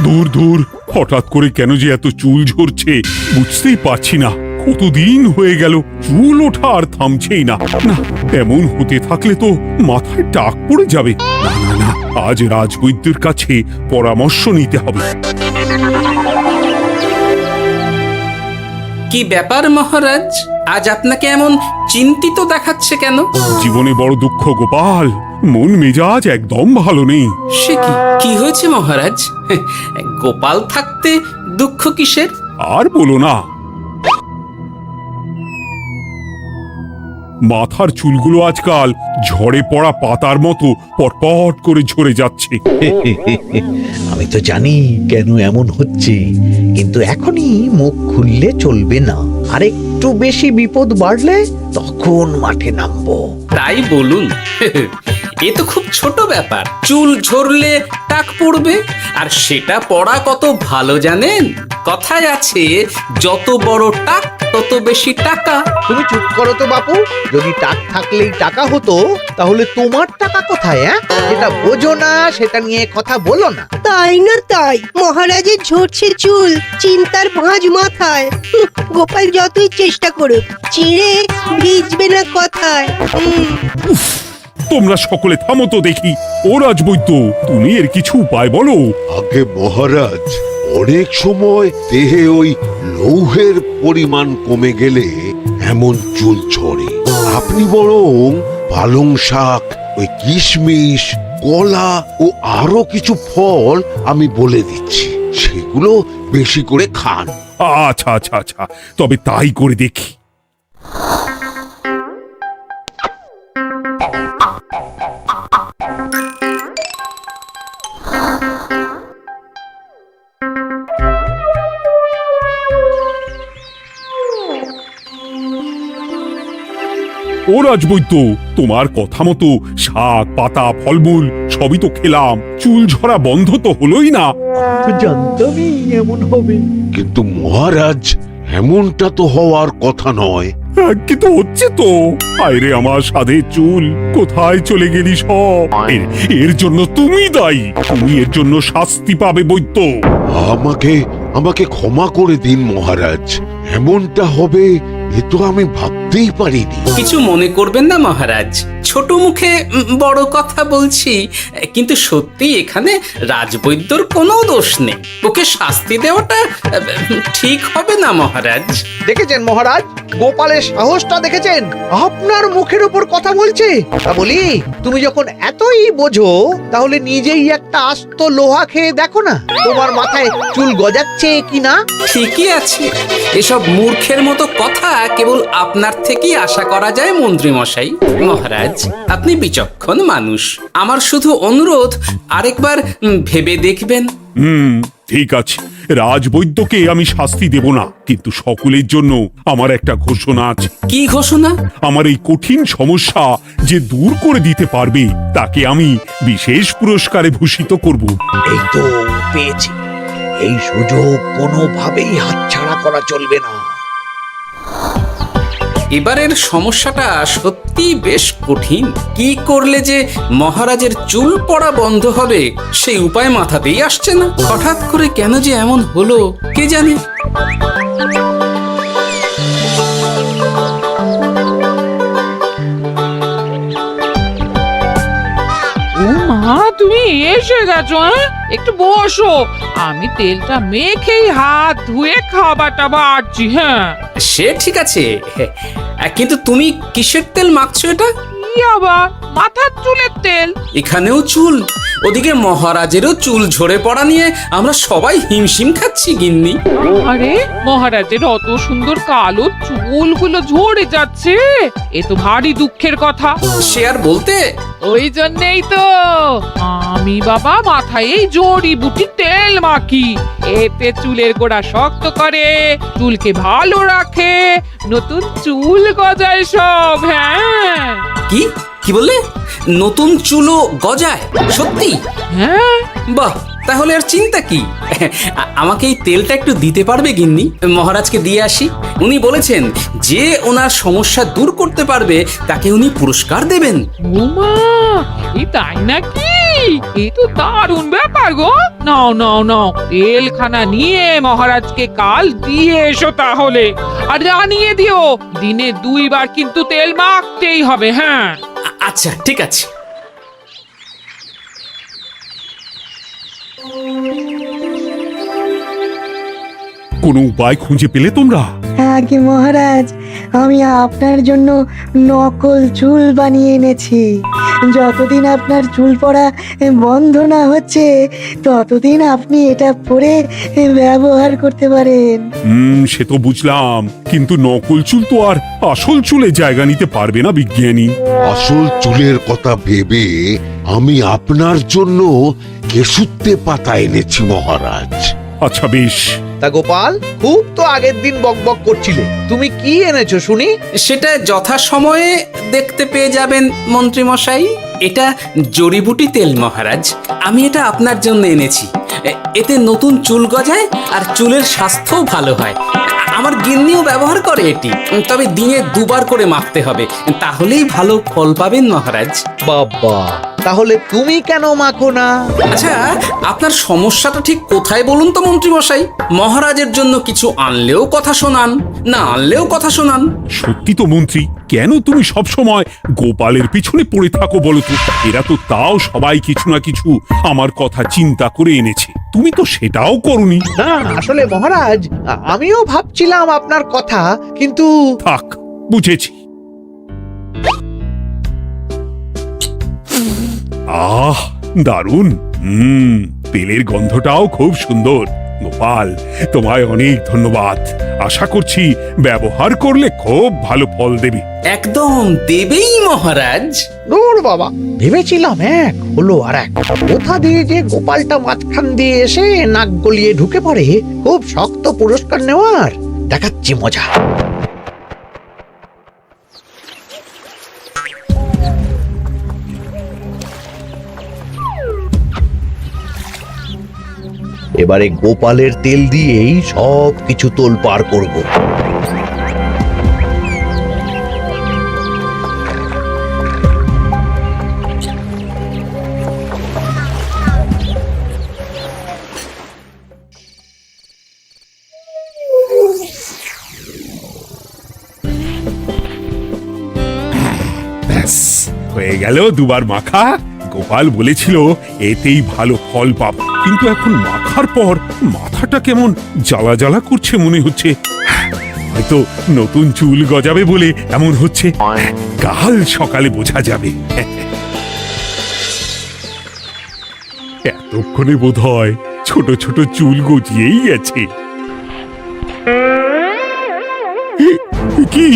দূর দূর, হঠাৎ করে কেন যে এত চুল ঝরছে বুঝতেই পারছি না। কতদিন হয়ে গেল চুল ওঠা আর থামছেই না। না, এমন হতে থাকলে তো মাথায় টাক পড়ে যাবে। না না না, আজ রাজবৈদ্যের কাছে পরামর্শ নিতে হবে। কি ব্যাপার মহারাজ, আজ আপনাকে এমন চিন্তিত দেখাচ্ছে কেন? জীবনে বড় দুঃখ গোপাল, মন মেজাজ একদম ভালো নেই। সে কি কি হয়েছে মহারাজ? গোপাল থাকতে দুঃখ কিসের? আর বলো না, মাথার চুলগুলো আজকাল ঝড়ে পড়া পাতার মতো পটপট করে ঝরে যাচ্ছে। আমি তো জানি কেন এমন হচ্ছে, কিন্তু এখনই মুখ খুললে চলবে না। আর একটু বেশি বিপদ বাড়লে তখন মাঠে নামবো। তাই বলুন। এ তো খুব ছোট ব্যাপার। চুল ঝরলে টাক পড়বে, আর সেটা পড়া কত ভালো জানেন? কথায় আছে, যত বড় টাক তত বেশি টাকা। তুমি চুপ করো তো বাপু। যদি টাক থাকলেই টাকা হতো, তাহলে তোমার টাকা কোথায়? যেটা বোঝো না সেটা নিয়ে কথা বলো না। তাই না তাই, মহারাজের ঝরছে চুল, চিন্তার ভাঁজ মাথায়। গোপাল যতই চেষ্টা করুক, চিড়ে ভিজবে না কথায়। তোমরা সকলে থামো তো দেখি। ও রাজবৈদ্য, তুমি এর কিছু উপায় বলো। আগে মহারাজ, অনেক সময় দেহে ওই লৌহের পরিমাণ কমে গেলে এমন চুল ঝরে। আপনি বরং পালং শাক, ওই কিশমিশ, কলা ও আরো কিছু ফল আমি বলে দিচ্ছি, সেগুলো বেশি করে খান। আচ্ছা আচ্ছা আচ্ছা, তবে তাই করে দেখি। ও রাজবৈদ্য, তোমার কথা মতো শাক পাতা ফলমূল সবই তো খেলাম, চুল ঝরা বন্ধ তো হলোই না। তো জানতামই এমন হবে। কিন্তু মহারাজ, এমনটা তো হওয়ার কথা নয়। কিন্তু হচ্ছে তো। আরে আমার সাধে চুল, কোথায় চলে গেলি সব? এর জন্য তুমি দায়ী। তুমি এর জন্য শাস্তি পাবে বৈদ্য। আমাকে আমাকে ক্ষমা করে দিন মহারাজ, এমনটা হবে এ তো আমি ভাবতেই পারিনি। কিছু মনে করবেন না মহারাজ, ছোট মুখে বড় কথা বলছি। কিন্তু সত্যি এখানে রাজবৈদ্যর কোনো দোষ নেই। ওকে শাস্তি দেওয়াটা ঠিক হবে না মহারাজ। দেখেছেন মহারাজ, গোপালের সাহসটা দেখেছেন? আপনার মুখের উপর কথা বলছে। তা বলি, তুমি যখন এতই বোঝো, তাহলে নিজেই একটা আস্ত লোহা খেয়ে দেখো না, তোমার মাথায় চুল গজাচ্ছে কিনা। ঠিকই আছে, এসব মূর্খের মতো কথা কেবল আপনার থেকেই আশা করা যায় মন্ত্রী মশাই। মহারাজ, আপনি বিচক্ষণ মানুষ। আমার শুধু অনুরোধ, আরেকবার ভেবে দেখবেন। ঠিক আছে, রাজবৈদ্যকে আমি শাস্তি দেব না, কিন্তু সকলের জন্য আমার একটা ঘোষণা আছে। কি ঘোষণা? আমার এই কঠিন সমস্যা যে দূর করে দিতে পারবে, তাকে আমি বিশেষ পুরস্কারে ভূষিত করব। এই তো পেয়েছি। এই সুযোগ কোনোভাবেই হাতছাড়া করা চলবে না। এবারের সমস্যাটা সত্যি বেশ কঠিন। কি করলে যে মহারাজের চুল পড়া বন্ধ হবে, সেই উপায় মাথাতেই আসছে না। হঠাৎ করে কেন যে এমন হলো কে জানে। ও মা, তুমি এসে গেছো? একটু বসো, আমি তেলটা মেখেই হাত ধুয়ে খাবারটা বাড়ছি। হ্যাঁ, সে ঠিক আছে, কিন্তু তুমি কিসের তেল মাখছো এটা? কি আবার মাথার চুলের তেল? এখানেও চুল, ওদিকে মহারাজেরও চুল ঝরে পড়া নিয়ে আমরা সবাই হিমশিম খাচ্ছি গিন্নি। আরে, মহারাজের অত সুন্দর কালো চুলগুলো ঝরে যাচ্ছে, এ তো ভারী দুঃখের কথা। সে আর বলতে। ওই জন্যেই তো আমি বাবা মাথায় এই জড়িবুটি তেল মাখি। এতে চুলের গোড়া শক্ত করে, চুলকে ভালো রাখে, নতুন চুল গজায় সব। হ্যাঁ। কি কি বললে? নতুন চুলও গজায়? সত্যি? হ্যাঁ। বাহ, তাহলে আর চিন্তা কি। আমাকে এই তেলটা একটু দিতে পারবে গিন্নি? মহারাজকে দিয়ে আসি। উনি বলেছেন যে ওনার সমস্যা দূর করতে পারবে তাকে উনি পুরস্কার দেবেন। ওমা, এই তাই নাকি? এ তো দারুণ ব্যাপার গো। নাও নাও নাও, তেলখানা নিয়ে মহারাজকে কাল দিয়ে এসো তাহলে। আর জানিয়ে দিও, দিনে 2 বার কিন্তু তেল মাখতেই হবে। হ্যাঁ, আচ্ছা ঠিক আছে। কোনো উপায় খুঁজে পেলে তোমরা? আগে মহারাজ, আমি আপনার জন্য নকল চুল বানিয়ে এনেছি। যতদিন আপনার চুল পড়া বন্ধ না হচ্ছে ততদিন আপনি এটা পরে ব্যবহার করতে পারেন। সে তো বুঝলাম, কিন্তু নকল চুল তো আর আসল চুলে জায়গা নিতে পারবে না বিজ্ঞানী। আসল চুলের কথা ভেবে আমি আপনার জন্য কেশুত্তে পাতা এনেছি মহারাজ। আচ্ছা বেশ। তা গোপাল, খুব তো আগের দিন বকবক করছিলে, তুমি কি এনেছো শুনি? সেটা যথাসময়ে দেখতে পেয়ে যাবেন মন্ত্রী মশাই। এটা জড়িবুটি তেল মহারাজ, আমি এটা আপনার জন্য এনেছি। এতে নতুন চুল গজায় আর চুলের স্বাস্থ্যও ভালো হয়। আমার গিন্নিও ব্যবহার করে এটি, তবে দিনে 2 বার করে মাখতে হবে, তাহলেই ভালো ফল পাবেন মহারাজ। বাবা, তাহলে তুমি কেন মাখো না? আচ্ছা, আপনার সমস্যাটা ঠিক কোথায় বলুন তো মন্ত্রী মশাই? মহারাজের জন্য কিছু আনলেও কথা শোনান, না আনলেও কথা শোনান। সত্যি তো মন্ত্রী, কেন তুমি সব সময় গোপালের পিছনে পড়ে থাকো বলো তো? এরা তো তাও সবাই কিছু না কিছু আমার কথা চিন্তা করে এনেছে, তুমি তো সেটাও করনি। না আসলে মহারাজ, আমিও ভাবছিলাম আপনার কথা, কিন্তু থাক, বুঝেছি। আহ, দারুণ। তেলের গন্ধটাও খুব সুন্দর। গোপাল, তোমায় অনেক ধন্যবাদ। আশা করছি ব্যবহার করলে খুব ভালো ফল দেবে। একদম দেবেই মহারাজ। দূর বাবা, ভেবেছিলাম এক হলো আর এক। কোথা দিয়ে যে গোপালটা মাঝখান দিয়ে এসে নাক গলিয়ে ঢুকে পড়ে, খুব শক্ত পুরস্কার নেওয়ার। দেখাচ্ছি মজা। এবারে গোপালের তেল দিয়েই সব কিছু তোলপাড় করব। ব্যাস, হয়ে গেল 2 বার মাখা। গোপাল বলেছিল এতেই ভালো ফল পাবো, কিন্তু এখন মাখার পর মাথাটা কেমন জ্বালা জ্বালা করছে মনে হচ্ছে। হয়তো নতুন চুল গজাবে বলে এমন হচ্ছে। কাল সকালে বোঝা যাবে। এতক্ষণে বোধহয় ছোট ছোট চুল গজিয়েই গেছে। কি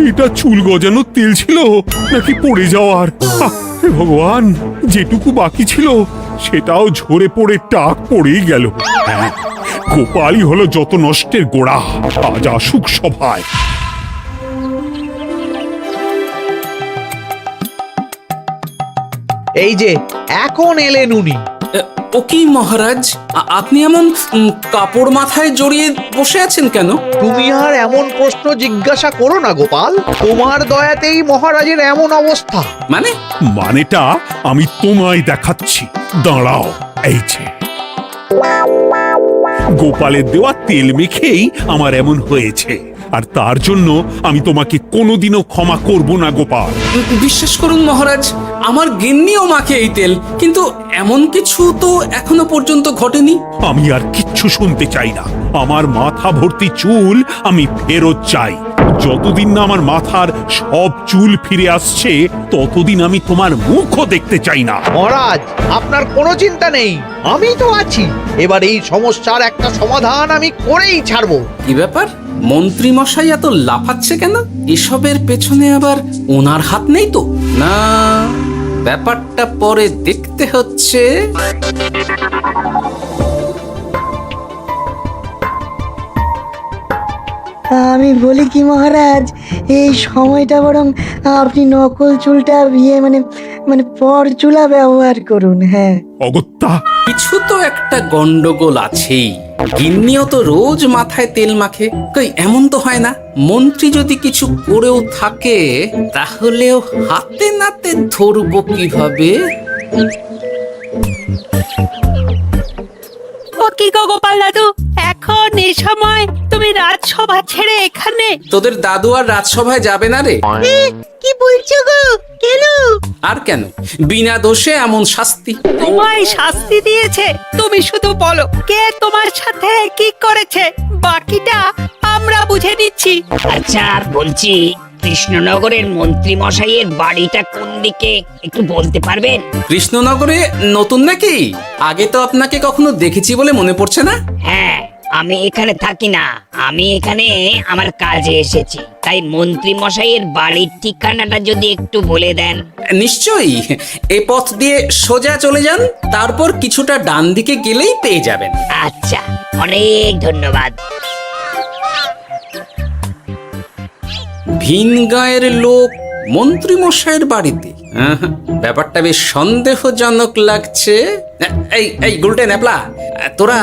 এটা চুল গজানোর তেল ছিল নাকি পড়ে যাওয়ার? হে ভগবান, যেটুকু বাকি ছিল সেটাও ঝরে পড়ে টাক পড়েই গেল। হ্যাঁ, গোপালই হলো যত নষ্টের গোড়া। আজ আসুক সভায়। এই যে এখন এলেন উনি। ও কি মহারাজ, আপনি এমন কাপড় মাথায় জড়িয়ে বসে আছেন কেন? তুমি আর এমন প্রশ্ন জিজ্ঞাসা করো না গোপাল, তোমার দয়াতেই মহারাজের এমন অবস্থা। মানেটা আমি তোমায় দেখাচ্ছি, দাঁড়াও। এই যে গোপালের দেওয়া তেল মেখেই আমার এমন হয়েছে, আর তার জন্য আমি তোমাকে কোনোদিনও ক্ষমা করব না গোপাল। বিশ্বাস করুন মহারাজ, আমার গিন্নিও মাখে এই তেল, কিন্তু এমন কিছু তো এখনো পর্যন্ত ঘটেনি। আমি আর কিচ্ছু শুনতে চাই না। আমার মাথা ভর্তি চুল আমি ফেরত চাই। যতদিন না আমার মাথার সব চুল ফিরে আসছে ততদিন আমি তোমার মুখও দেখতে চাই না। মহারাজ, আপনার কোনো চিন্তা নেই, আমি তো আছি। এবার এই সমস্যার একটা সমাধান আমি করেই ছাড়বো। কি ব্যাপার, মন্ত্রী মশাই এত লাফাচ্ছে কেন? এসবের পেছনে আবার ওনার হাত নেই তো? না, ব্যাপারটা পরে দেখতে হচ্ছে। আমি বলি কি মহারাজ, এই সময়টা বরং আপনি নকল চুলটা মানে পর চুলা ব্যবহার করুন। হ্যাঁ, অগত্যা, কিছু তো একটা গন্ডগোল আছেই। গিন্নিও তো রোজ মাথায় তেল মাখে, কই এমন তো হয় না। মন্ত্রী যদি কিছু করেও থাকে তাহলেও হাতে নাতে ধরবো কিভাবে? ও কি গো গোপাল দাদু, এখন এই সময় তুমি রাজসভা ছেড়ে এখানে? তোদের দাদু আর রাজসভায় যাবে না রে? কি বলছো গো? কেন? আর কেন, বিনা দোষে এমন শাস্তি। তোমায় শাস্তি দিয়েছে, তুমি শুধু বলো কে তোমার সাথে কি করেছে, বাকিটা আমরা বুঝে নিচ্ছি। আচ্ছা বলছি, কৃষ্ণনগরের মন্ত্রী মশাইয়ের বাড়িটা কোন দিকে একটু বলতে পারবেন? কৃষ্ণনগরে নতুন নাকি? আগে তো আপনাকে কখনো দেখেছি বলে মনে পড়ছে না। হ্যাঁ, আমি এখানে থাকি না, আমি এখানে আমার কাজে এসেছি, তাই মন্ত্রী মশাইয়ের বাড়ির ঠিকানাটা যদি একটু বলে দেন। নিশ্চয়ই, এই পথ দিয়ে সোজা চলে যান, তারপর কিছুটা ডান দিকে গেলেই পেয়ে যাবেন। আচ্ছা, অনেক ধন্যবাদ। ভিন গাঁয়ের লোক মন্ত্রী মশাইয়ের বাড়িতে? ব্যাপারটা বেশ সন্দেহজনক লাগছে। এই এই গুলটে ন্যাপলা, তোরা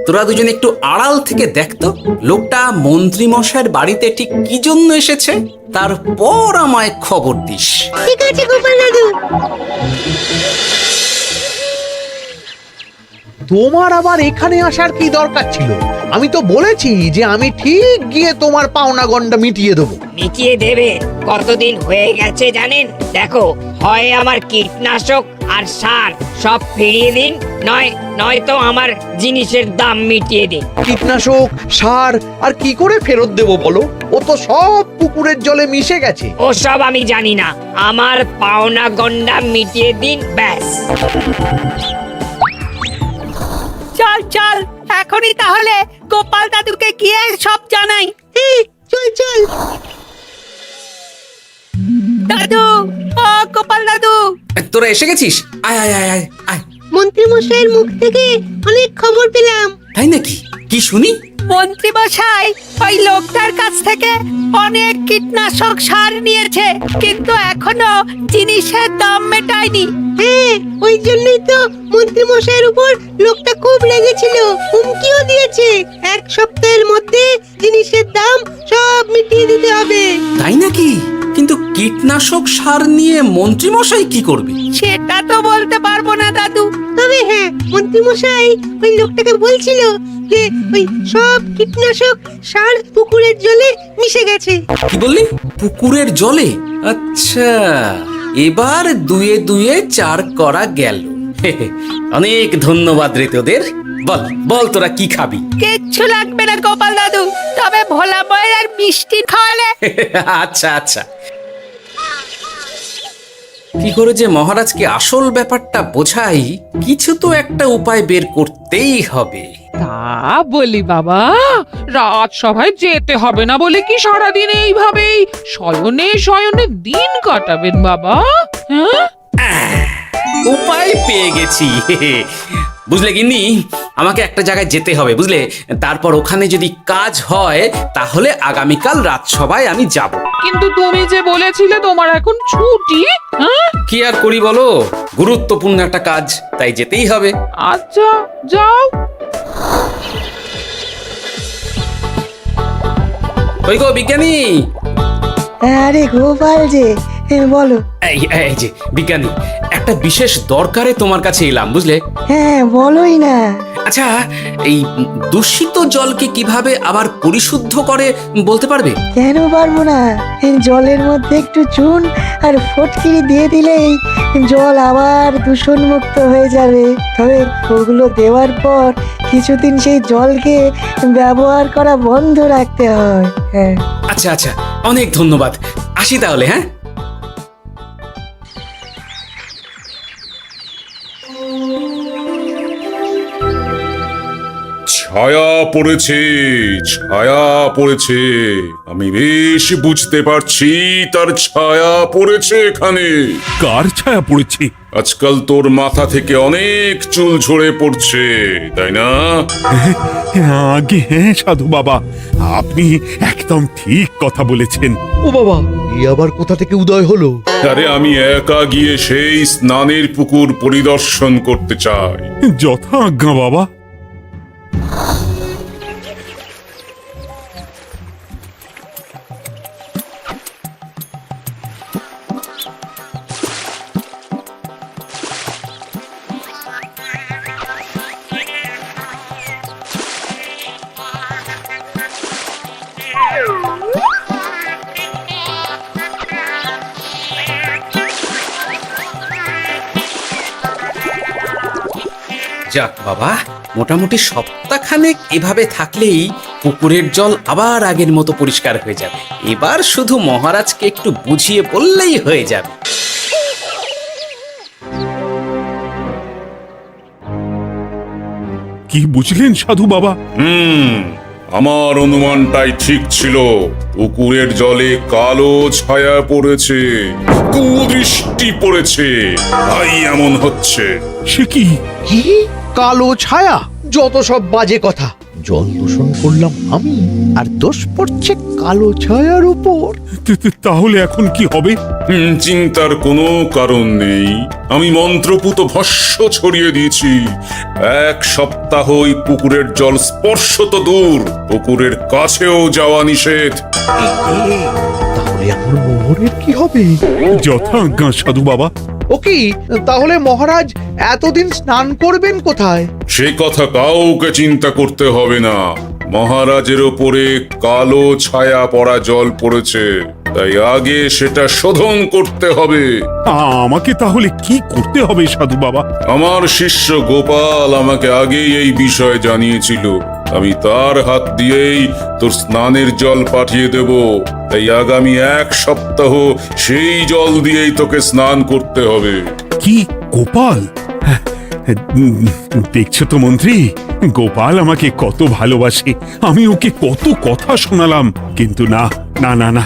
তোরা দুজন একটু আড়াল থেকে দেখতো লোকটা মন্ত্রী মশাইয়ের বাড়িতে ঠিক কি জন্য এসেছে, তারপর আমায় খবর দিস। ঠিক আছে গোপাল দাদু। তোমার আবার এখানে আসার কি দরকার ছিল? আমি তো বলেছি যে আমি ঠিক গিয়ে তোমার পাওনা গন্ডা মিটিয়ে দেবো। মিটিয়ে দেবে? কতদিন হয়ে গেছে জানেন? দেখো, হয় আমার কীটনাশক আর সার সব ফিরিয়ে দিন, নয়তো আমার জিনিসের দাম মিটিয়ে দিন। কীটনাশক, সার আর কি করে ফেরত দেবো বলো? ও তো সব পুকুরের জলে মিশে গেছে। ওসব আমি জানি না, আমার পাওনা গন্ডা মিটিয়ে দিন, ব্যাস। চল চল, এখনই তাহলে গোপাল দাদুকে গিয়ে সব জানাই। চল চল। দাদু, ও গোপাল দাদু। তোরা এসে গেছিস? আয় আয় আয় আয় আয়। মন্ত্রী মশাইয়ের মুখ থেকে অনেক খবর পেলাম। তাই নাকি? কি শুনি? মন্ত্রী মশাই ওই লোকটার কাছ থেকে অনেক কীটনাশক সার নিয়েছে, কিন্তু এখনো জিনিসের দাম মেটায়নি। হ্যাঁ, ওই জন্যই তো মন্ত্রী মশাইয়ের উপর লোকটা খুব লেগেছিল, হুমকিও দিয়েছে 1 সপ্তাহের মধ্যে জিনিসের দাম সব মিটিয়ে দিতে হবে। তাই নাকি? কিন্তু কীটনাশক সার নিয়ে মন্ত্রী মশাই কি করবে? সেটা তো বলতে পারবো না দাদু। তবে হ্যাঁ, মন্ত্রী মশাই ওই লোকটাকে বলছিল যে ওই সব কীটনাশক সার পুকুরের জলে মিশে গেছে। কি বললি? পুকুরের জলে? আচ্ছা, এবার দুয়ে দুয়ে 4 করা গেল। অনেক ধন্যবাদ রে তোদের। বল বল, তোরা কি খাবি? কিচ্ছু লাগবে না গোপাল দাদু, তবে ভোলা বয়ের আর মিষ্টি খাওয়ালে। আচ্ছা আচ্ছা। কি করে যে মহারাজকে আসল ব্যাপারটা বোঝাই, কিছু তো একটা উপায় বের করতেই হবে। তা বলি বাবা, রাজসভায় যেতে হবে না বলে কি সারাদিন এইভাবেই শয়নে শয়নে দিন কাটাবেন বাবা? হ্যাঁ, উপায় পেয়ে গেছি। বুঝলে গিন্নি, আমাকে একটা জায়গায় যেতে হবে, বুঝলে? তারপর ওখানে যদি কাজ হয় তাহলে আগামীকাল রাজসভায় আমি যাব। কিন্তু তুমি যে বলেছিলে তোমার এখন ছুটি। হ্যাঁ, কি আর করি বলো, গুরুত্বপূর্ণ একটা কাজ, তাই যেতেই হবে। আচ্ছা যাও। কই গো বিজ্ঞানী? আরে গোপাল যে, বলো। এই যে বিজ্ঞানী, একটা বিশেষ দরকারে তোমার কাছে এলাম, বুঝলে? হ্যাঁ, বলোই না। আচ্ছা, এই দূষিত জলকে কিভাবে আবার পরিশুদ্ধ করে বলতে পারবে? কেন পারবো না? জলের মধ্যে একটু চুন আর ফটকিরি দিয়ে দিলেই জল আবার দূষণমুক্ত হয়ে যাবে। তবে ওগুলো দেওয়ার পর কিছুদিন সেই জলকে ব্যবহার করা বন্ধ রাখতে হয়। হ্যাঁ। আচ্ছা আচ্ছা, অনেক ধন্যবাদ, আসি তাহলে। হ্যাঁ, ছায়া পড়েছে, ছায়া পড়েছে। আমি বেশ বুঝতে পারছি তার ছায়া পড়েছে এখানে। কার ছায়া পড়েছে? আজকাল তোর মাথা থেকে অনেক চুল ঝরে পড়ছে, তাই না? আগে হ্যাঁ সাধু বাবা, আপনি একদম ঠিক কথা বলেছেন। ও বাবা, এই আবার কোথা থেকে উদয় হলো? আরে আমি একা গিয়ে সেই স্নানের পুকুর পরিদর্শন করতে চাই। যথা আজ্ঞা বাবা। যাক বাবা, মোটামুটি সপ্তাহখানেক এভাবে থাকলেই পুকুরের জল আবার আগের মতো পরিষ্কার হয়ে যাবে। এবার শুধু মহারাজকে একটু বুঝিয়ে বললেই হয়ে যাবে। কি বুঝলেন সাধু বাবা? আমার অনুমানটাই ঠিক ছিল। পুকুরের জলে কালো ছায়া পড়েছে, কুদৃষ্টি পড়েছে, তাই এমন হচ্ছে। সে কি? কি কালো ছায়া? যত সব বাজে কথা। জল দূষণ করলাম আমি, আর দোষ পড়ছে কালো ছায়ার উপর। তাহলে এখন কি হবে? চিন্তার কোনো কারণ নেই। আমি মন্ত্রপুত ভস্য ছড়িয়ে দিয়েছি। 1 সপ্তাহ ওই পুকুরের জল স্পর্শ তো দূর, পুকুরের কাছেও যাওয়া নিষেধ। তাহলে আমার মোহরের কি হবে? যথাজ্ঞা সাধু বাবা। ও কি, তাহলে মহারাজ এতদিন স্নান করবেন কোথায়? সে কথা কাউকে চিন্তা করতে হবে না। মহারাজের ওপরে কালো ছায়া পড়া জল পড়েছে, তাই আগে সেটা শোধন করতে হবে। আমাকে তাহলে কি করতে হবে সাধু বাবা? আমার শিষ্য গোপাল আমাকে আগেই এই বিষয় জানিয়েছিল। আমি তার হাত দিয়েই তোর স্নানের জল পাঠিয়ে দেব। তাই আগামী 1 সপ্তাহ সেই জল দিয়েই তোকে স্নান করতে হবে। কি গোপাল? দেখছো তো মন্ত্রী, গোপাল আমাকে কত ভালোবাসে। আমি ওকে কত কথা শোনালাম, কিন্তু না না না না,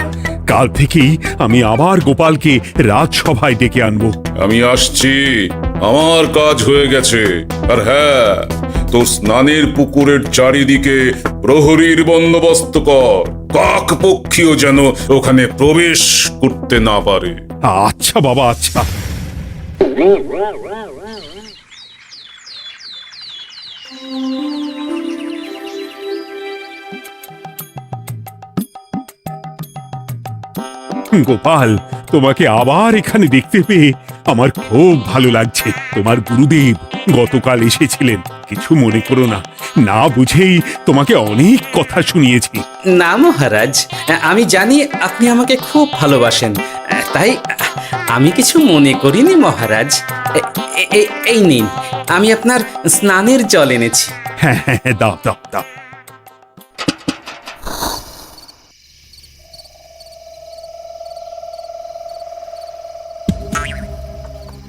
কাল থেকেই আমি আবার গোপালকে রাজসভায় ডেকে আনবো। আমি আসছি, আমার কাজ হয়ে গেছে। আর হ্যাঁ, তোর স্নানের পুকুরের চারিদিকে প্রহরীর বন্দোবস্ত কর। কাক পক্ষীও যেন ওখানে প্রবেশ করতে না পারে। আচ্ছা বাবা, আচ্ছা। গোপাল, তোমাকে আবার এখানে দেখতে পেয়ে আমার খুব ভালো লাগছে। তোমার গুরুদেব গতকাল এসেছিলেন, কিছু মনে করো না। না বুঝেই তোমাকে অনেক কথা শুনিয়েছি। না মহারাজ, আমি জানি আপনি আমাকে খুব ভালোবাসেন, তাই আমি কিছু মনে করিনি মহারাজ। এই নিন, আমি আপনার স্নানের জল এনেছি। হ্যাঁ হ্যাঁ, দাও দাও দাও।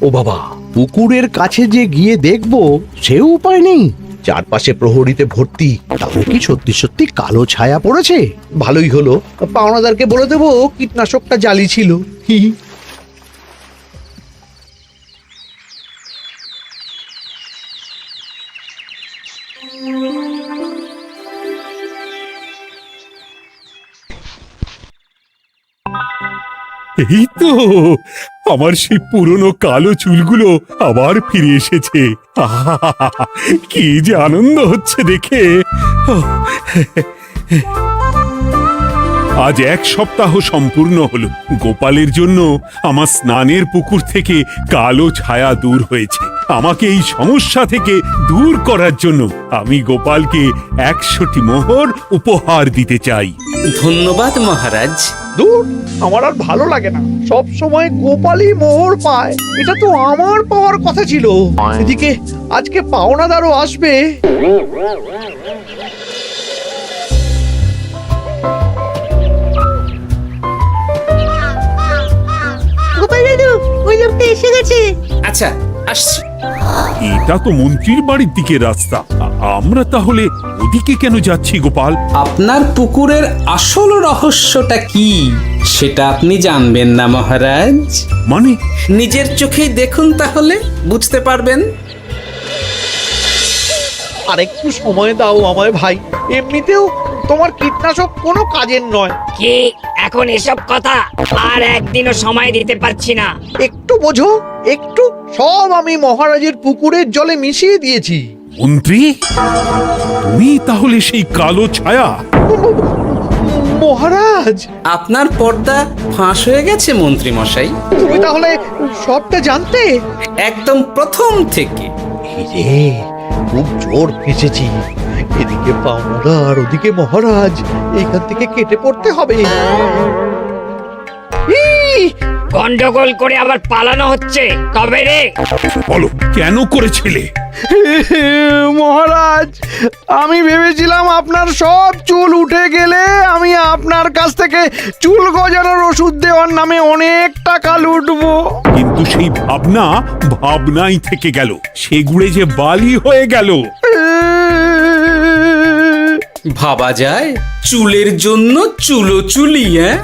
ও বাবা, পুকুরের কাছে যে গিয়ে দেখবো সে উপায় নেই। চারপাশে প্রহরীতে ভর্তি, তাহলে কি সত্যি সত্যি কালো ছায়া পড়েছে? ভালোই হলো, পাওনাদারকে বলে দেবো কীটনাশকটা জালি ছিল। হি হি। এই তো আমার সেই পুরনো কালো চুলগুলো আবার ফিরে এসেছে। আহা, কি যে আনন্দ হচ্ছে দেখে। আজ 1 সপ্তাহ সম্পূর্ণ হলো। গোপালের জন্য আমার স্নানের পুকুর থেকে কালো ছায়া দূর হয়েছে। আমাকে এই সমস্যা থেকে দূর করার জন্য আমি গোপালকে 100টি মোহর উপহার দিতে চাই। ধন্যবাদ মহারাজ। দূর, আমার আর ভালো লাগে না। সব সময় গোপালই মোহর পায়, এটা তো আমার পাওয়ার কথা ছিল। এদিকে আজকে পাওনাদারও আসবে। গোপাল দাদু, ওই লোকটা এসে গেছে। আচ্ছা, আসছি। এটা তো মন্ত্রীর বাড়ির দিকে রাস্তা। আমরা তাহলে ওদিকে কেন যাচ্ছি গোপাল? আপনার পুকুরের আসল রহস্যটা কি সেটা আপনি জানবেন না মহারাজ? মানে? নিজের চোখেই দেখুন, তাহলে বুঝতে পারবেন। আর একটু সময় দাও আমায় ভাই, এমনিতেও তোমার কীটনাশক কোনো কাজের নয়। কি এখন এসব কথা? আর একদিনও সময় দিতে পারছি না। একটু বোঝো, একটু। সব আমি মহারাজের পুকুরের জলে মিশিয়ে দিয়েছি। মন্ত্রী, তুমি তাহলে সেই কালো ছায়া? মহারাজ, আপনার পর্দা ফাঁস হয়ে গেছে মন্ত্রী মশাই। তুমি তাহলে সবটা জানতে? একদম প্রথম থেকে। রে, খুব জোর ফেঁসেছি। এদিকে পাওনাদার, ওদিকে মহারাজ, এইখান থেকে কেটে পড়তে হবে। গন্ডগোল করে আবার পালানো হচ্ছে তবে রে। বলো কেন করেছিলে? মহারাজ, আমি ভেবেছিলাম আপনার সব চুল উঠে গেলে আমি আপনার কাছ থেকে চুল গজানোর ওষুধ দেওয়ার নামে অনেক টাকা লুটবো। কিন্তু সেই ভাবনা ভাবনাই থেকে গেল, সেগুড়ে যে বালি হয়ে গেল। ভাবা যায় চুলের জন্য চুলো চুলি, হ্যাঁ?